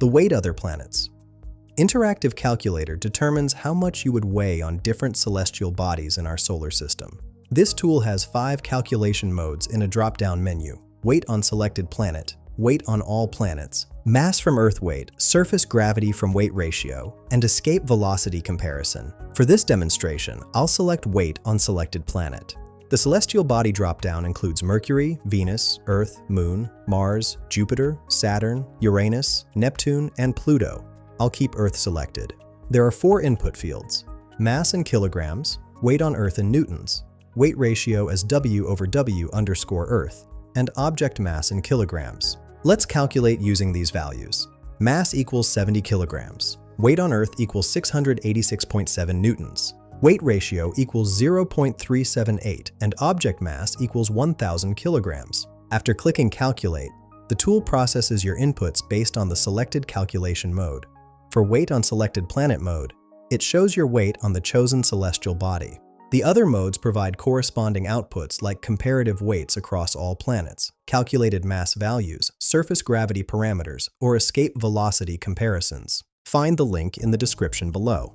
The weight other planets. Interactive calculator determines how much you would weigh on different celestial bodies in our solar system. This tool has 5 calculation modes in a drop-down menu: weight on selected planet, weight on all planets, mass from Earth weight, surface gravity from weight ratio, and escape velocity comparison. For this demonstration, I'll select weight on selected planet. The celestial body drop-down includes Mercury, Venus, Earth, Moon, Mars, Jupiter, Saturn, Uranus, Neptune, and Pluto. I'll keep Earth selected. There are 4 input fields: mass in kilograms, weight on Earth in newtons, weight ratio as W/W_Earth, and object mass in kilograms. Let's calculate using these values. Mass equals 70 kilograms. Weight on Earth equals 686.7 newtons. Weight ratio equals 0.378, and object mass equals 1,000 kilograms. After clicking Calculate, the tool processes your inputs based on the selected calculation mode. For weight on selected planet mode, it shows your weight on the chosen celestial body. The other modes provide corresponding outputs like comparative weights across all planets, calculated mass values, surface gravity parameters, or escape velocity comparisons. Find the link in the description below.